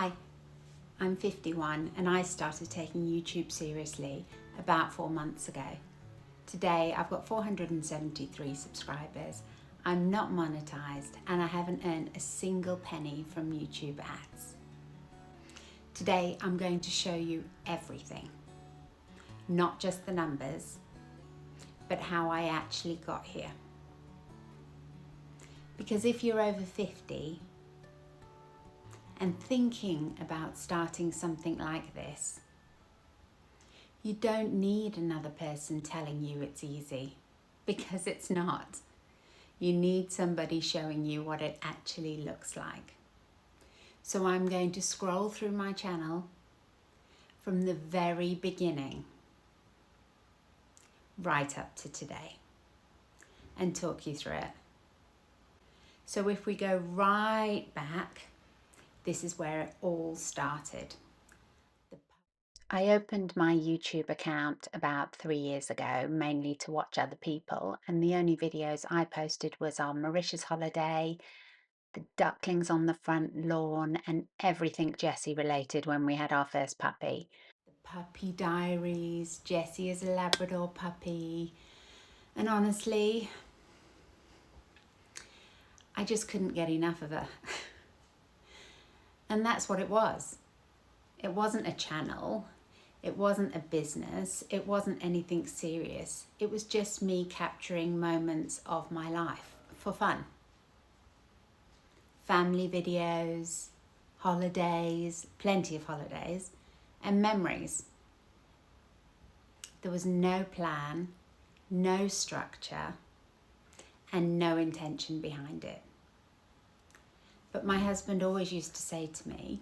Hi, I'm 51 and I started taking YouTube seriously about 4 months ago. Today I've got 473 subscribers. I'm not monetized and I haven't earned a single penny from YouTube ads. Today I'm going to show you everything, not just the numbers, but how I actually got here. Because if you're over 50 and thinking about starting something like this, you don't need another person telling you it's easy, because it's not. You need somebody showing you what it actually looks like. So I'm going to scroll through my channel from the very beginning right up to today and talk you through it. So if we go right back, this is where it all started. I opened my YouTube account about 3 years ago, mainly to watch other people, and the only videos I posted was our Mauritius holiday, the ducklings on the front lawn, and everything Jessie related when we had our first puppy. The puppy diaries, Jessie is a Labrador puppy, and honestly, I just couldn't get enough of her. And that's what it was. It wasn't a channel. It wasn't a business. It wasn't anything serious. It was just me capturing moments of my life for fun. Family videos, holidays, plenty of holidays, and memories. There was no plan, no structure, and no intention behind it. But my husband always used to say to me,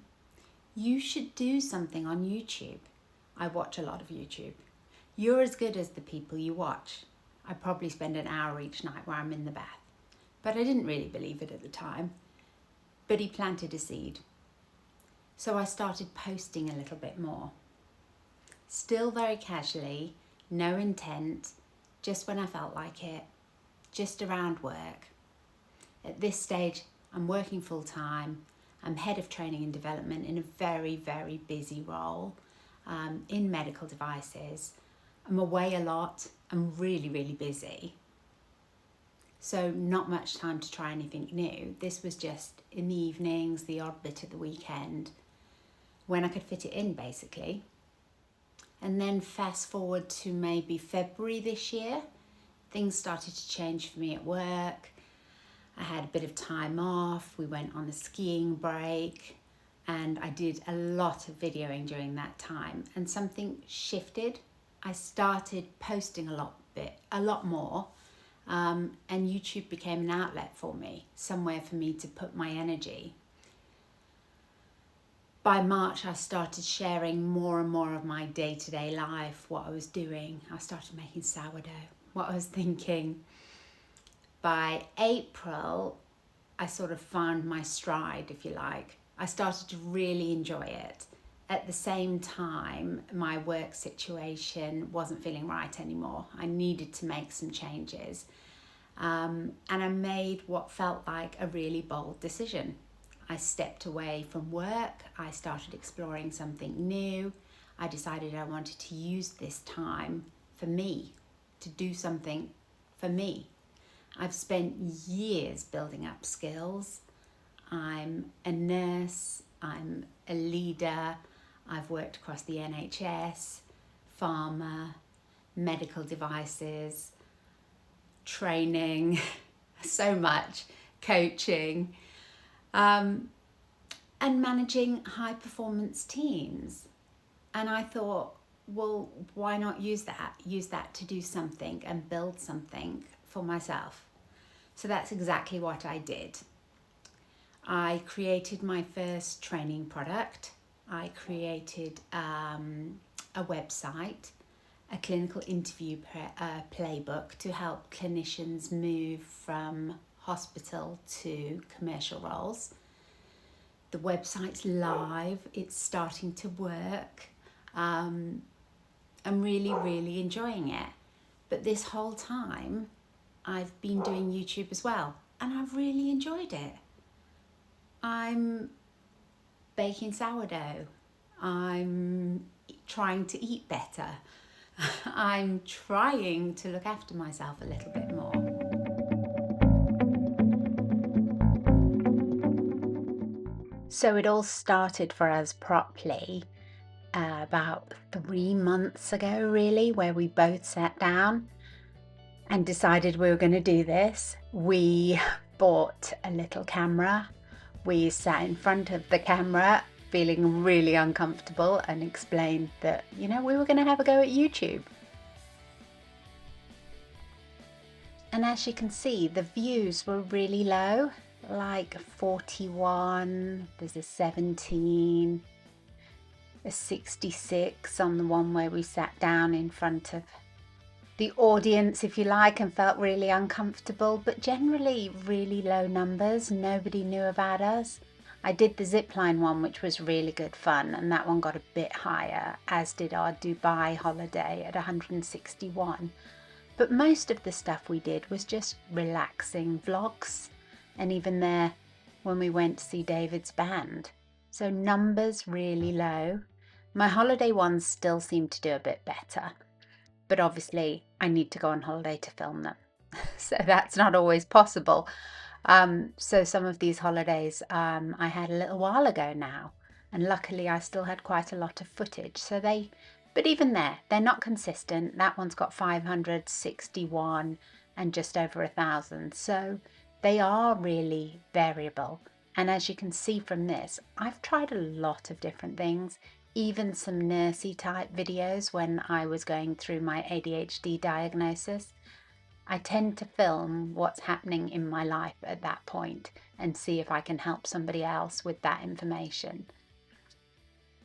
"You should do something on YouTube." I watch a lot of YouTube. You're as good as the people you watch. I probably spend an hour each night where I'm in the bath. But I didn't really believe it at the time. But he planted a seed. So I started posting a little bit more. Still very casually, no intent, just when I felt like it, just around work. At this stage, I'm working full time. I'm head of training and development in a very, very busy role. In medical devices. I'm away a lot. I'm really, really busy. So not much time to try anything new. This was just in the evenings, the odd bit at the weekend, when I could fit it in, basically. And then fast forward to maybe February this year, things started to change for me at work. I had a bit of time off. We went on a skiing break. And I did a lot of videoing during that time, and something shifted. I started posting a lot more, and YouTube became an outlet for me, somewhere for me to put my energy. By March, I started sharing more and more of my day-to-day life, what I was doing. I started making sourdough, what I was thinking. By April, I sort of found my stride, if you like. I started to really enjoy it. At the same time, my work situation wasn't feeling right anymore. I needed to make some changes. And I made what felt like a really bold decision. I stepped away from work. I started exploring something new. I decided I wanted to use this time for me, to do something for me. I've spent years building up skills. I'm a nurse, I'm a leader, I've worked across the NHS, pharma, medical devices, training, so much, coaching, and managing high performance teams. And I thought, well, why not use that to do something and build something for myself? So that's exactly what I did. I created my first training product. I created a website, a clinical interview playbook to help clinicians move from hospital to commercial roles. The website's live, it's starting to work. I'm really, really enjoying it. But this whole time, I've been doing YouTube as well, and I've really enjoyed it. I'm baking sourdough. I'm trying to eat better. I'm trying to look after myself a little bit more. So it all started for us properly about 3 months ago, really, where we both sat down and decided we were going to do this. We bought a little camera. We sat in front of the camera feeling really uncomfortable and explained that, we were going to have a go at YouTube. And as you can see, the views were really low, like 41, there's a 17, a 66 on the one where we sat down in front of the audience, if you like, and felt really uncomfortable, but generally really low numbers. Nobody knew about us. I did the zipline one, which was really good fun, and that one got a bit higher, as did our Dubai holiday at 161. But most of the stuff we did was just relaxing vlogs, and even there when we went to see David's band. So numbers really low. My holiday ones still seem to do a bit better, but obviously I need to go on holiday to film them. So that's not always possible. So some of these holidays I had a little while ago now, and luckily I still had quite a lot of footage. But even there, they're not consistent. That one's got 561 and just over 1,000. So they are really variable. And as you can see from this, I've tried a lot of different things, even some nursey type videos when I was going through my ADHD diagnosis. I tend to film what's happening in my life at that point and see if I can help somebody else with that information.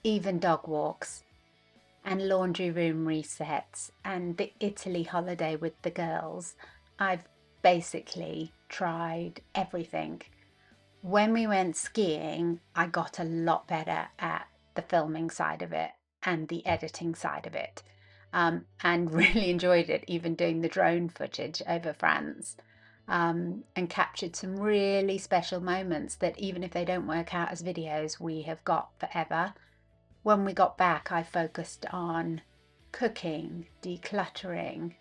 Even dog walks and laundry room resets and the Italy holiday with the girls. I've basically tried everything. When we went skiing, I got a lot better at the filming side of it and the editing side of it, and really enjoyed it, even doing the drone footage over France, and captured some really special moments that even if they don't work out as videos, we have got forever. When we got back, I focused on cooking, decluttering,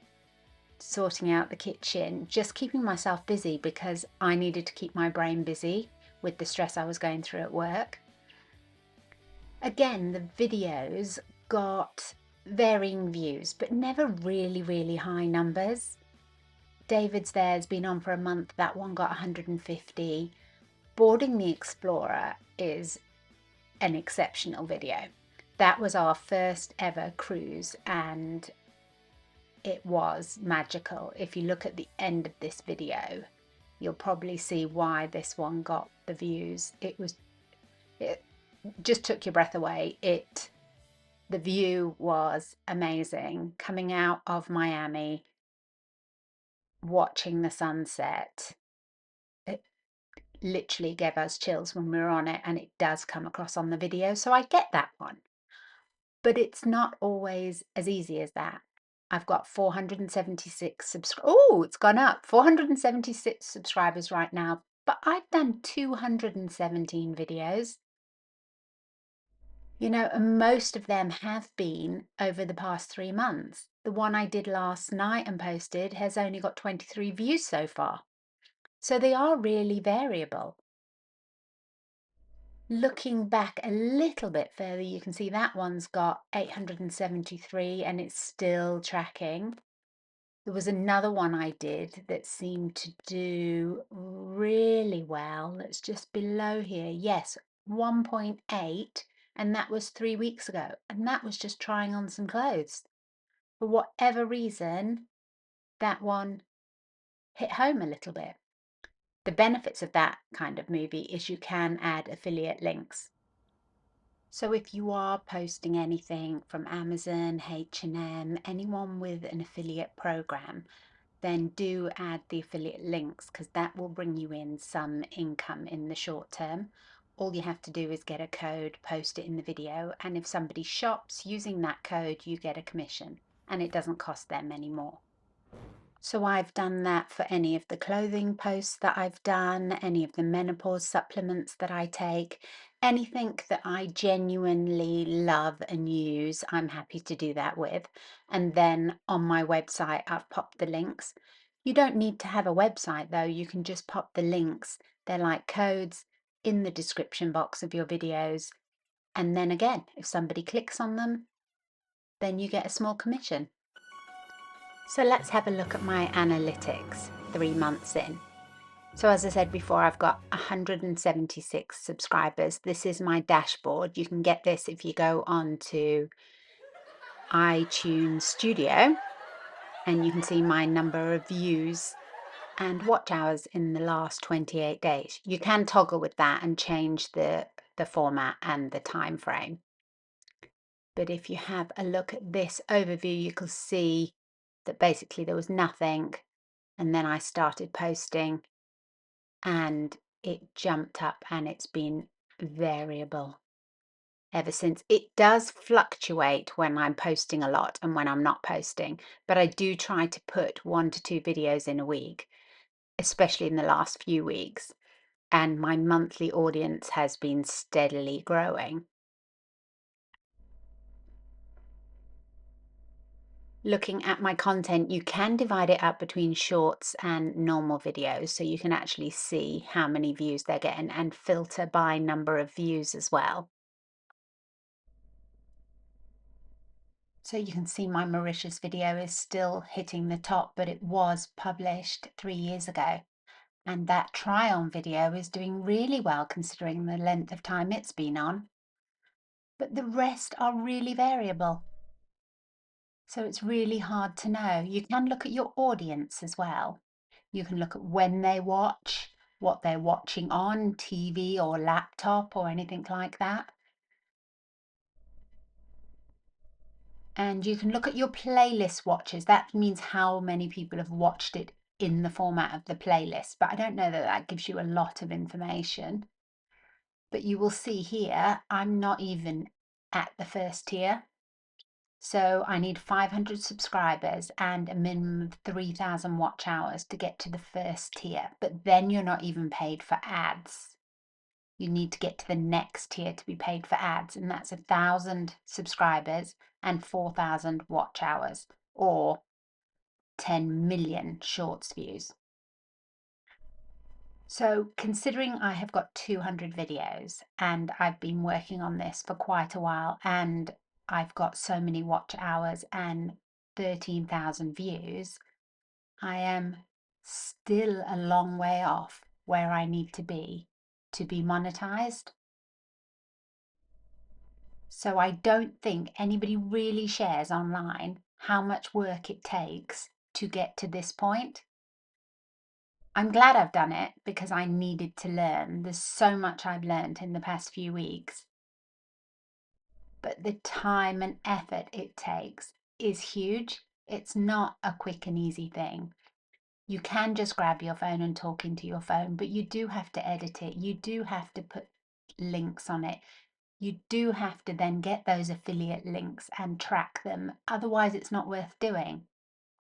sorting out the kitchen, just keeping myself busy because I needed to keep my brain busy with the stress I was going through at work. Again, the videos got varying views, but never really, really high numbers. David's there's been on for a month. That one got 150. Boarding the Explorer is an exceptional video. That was our first ever cruise and it was magical. If you look at the end of this video, you'll probably see why this one got the views. It just took your breath away. The view was amazing. Coming out of Miami, watching the sunset, it literally gave us chills when we were on it, and it does come across on the video, so I get that one. But it's not always as easy as that. I've got 476 subscribers. Oh, it's gone up. 476 subscribers right now, but I've done 217 videos. And most of them have been over the past 3 months. The one I did last night and posted has only got 23 views so far. So they are really variable. Looking back a little bit further, you can see that one's got 873 and it's still tracking. There was another one I did that seemed to do really well. It's just below here. Yes, 1.8, and that was 3 weeks ago. And that was just trying on some clothes. For whatever reason, that one hit home a little bit. The benefits of that kind of movie is you can add affiliate links. So if you are posting anything from Amazon, H&M, anyone with an affiliate program, then do add the affiliate links because that will bring you in some income in the short term. All you have to do is get a code, post it in the video, and if somebody shops using that code, you get a commission and it doesn't cost them any more. So I've done that for any of the clothing posts that I've done, any of the menopause supplements that I take, anything that I genuinely love and use, I'm happy to do that with. And then on my website, I've popped the links. You don't need to have a website though, you can just pop the links. They're like codes in the description box of your videos. And then again, if somebody clicks on them, then you get a small commission. So let's have a look at my analytics 3 months in. So as I said before, I've got 176 subscribers. This is my dashboard. You can get this if you go on to iTunes Studio, and you can see my number of views and watch hours in the last 28 days. You can toggle with that and change the format and the time frame. But if you have a look at this overview, you can see that basically there was nothing, and then I started posting and it jumped up, and it's been variable ever since. It does fluctuate when I'm posting a lot and when I'm not posting, but I do try to put 1 to 2 videos in a week, especially in the last few weeks, and my monthly audience has been steadily growing. Looking at my content, you can divide it up between shorts and normal videos, so you can actually see how many views they're getting and filter by number of views as well. So you can see my Mauritius video is still hitting the top, but it was published 3 years ago. And that try-on video is doing really well considering the length of time it's been on. But the rest are really variable. So it's really hard to know. You can look at your audience as well. You can look at when they watch, what they're watching on TV or laptop or anything like that. And you can look at your playlist watches. That means how many people have watched it in the format of the playlist. But I don't know that that gives you a lot of information. But you will see here, I'm not even at the first tier. So I need 500 subscribers and a minimum of 3,000 watch hours to get to the first tier. But then you're not even paid for ads. You need to get to the next tier to be paid for ads, and that's 1,000 subscribers and 4,000 watch hours, or 10 million shorts views. So considering I have got 200 videos and I've been working on this for quite a while, and I've got so many watch hours and 13,000 views, I am still a long way off where I need to be monetized. So I don't think anybody really shares online how much work it takes to get to this point. I'm glad I've done it because I needed to learn. There's so much I've learned in the past few weeks. But the time and effort it takes is huge. It's not a quick and easy thing. You can just grab your phone and talk into your phone, but you do have to edit it. You do have to put links on it. You do have to then get those affiliate links and track them. Otherwise, it's not worth doing.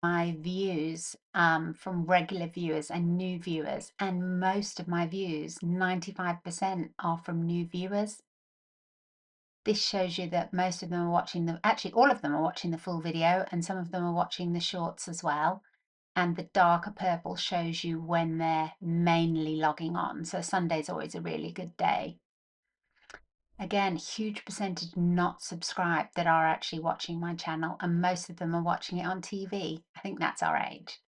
My views from regular viewers and new viewers, and most of my views, 95% are from new viewers. This shows you that most of them are watching actually all of them are watching the full video, and some of them are watching the shorts as well. And the darker purple shows you when they're mainly logging on. So Sunday's always a really good day. Again, huge percentage not subscribed that are actually watching my channel, and most of them are watching it on TV. I think that's our age.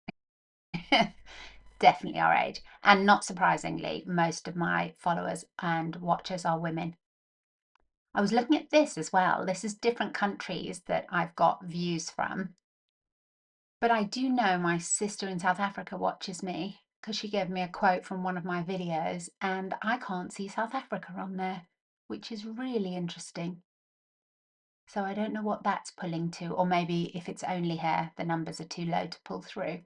Definitely our age. And not surprisingly, most of my followers and watchers are women. I was looking at this as well. This is different countries that I've got views from. But I do know my sister in South Africa watches me because she gave me a quote from one of my videos, and I can't see South Africa on there, which is really interesting. So I don't know what that's pulling to, or maybe if it's only her, the numbers are too low to pull through.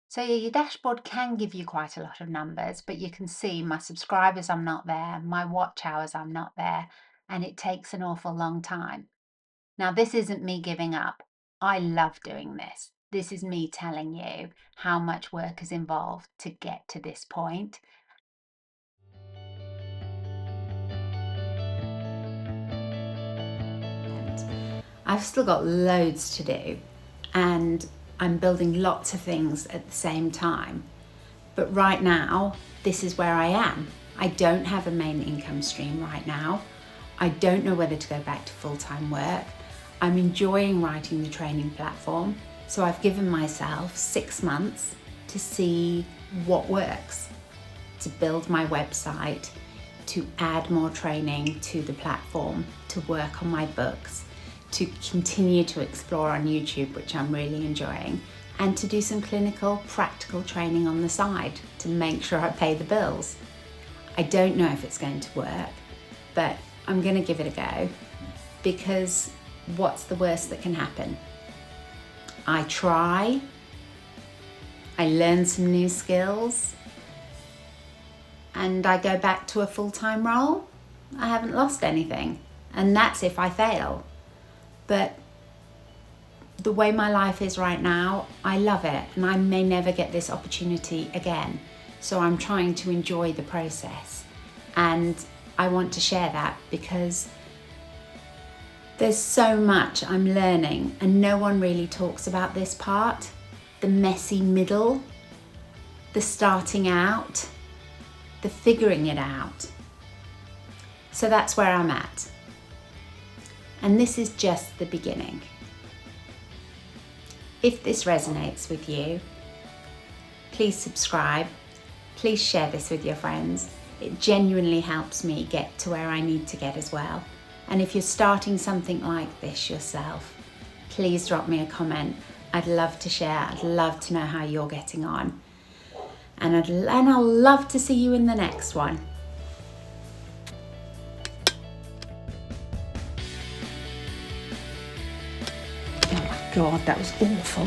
So yeah, your dashboard can give you quite a lot of numbers, but you can see my subscribers, I'm not there, my watch hours, I'm not there, and it takes an awful long time. Now, this isn't me giving up. I love doing this. This is me telling you how much work is involved to get to this point. I've still got loads to do, and I'm building lots of things at the same time. But right now, this is where I am. I don't have a main income stream right now. I don't know whether to go back to full-time work. I'm enjoying writing the training platform, so I've given myself 6 months to see what works, to build my website, to add more training to the platform, to work on my books, to continue to explore on YouTube, which I'm really enjoying, and to do some clinical, practical training on the side to make sure I pay the bills. I don't know if it's going to work, but I'm going to give it a go, because what's the worst that can happen? I try, I learn some new skills, and I go back to a full-time role. I haven't lost anything, and that's if I fail. But the way my life is right now, I love it, and I may never get this opportunity again. So I'm trying to enjoy the process, and I want to share that because there's so much I'm learning, and no one really talks about this part, the messy middle, the starting out, the figuring it out. So that's where I'm at. And this is just the beginning. If this resonates with you, please subscribe. Please share this with your friends. It genuinely helps me get to where I need to get as well. And if you're starting something like this yourself, please drop me a comment. I'd love to share. I'd love to know how you're getting on. And I'll love to see you in the next one. Oh my God, that was awful.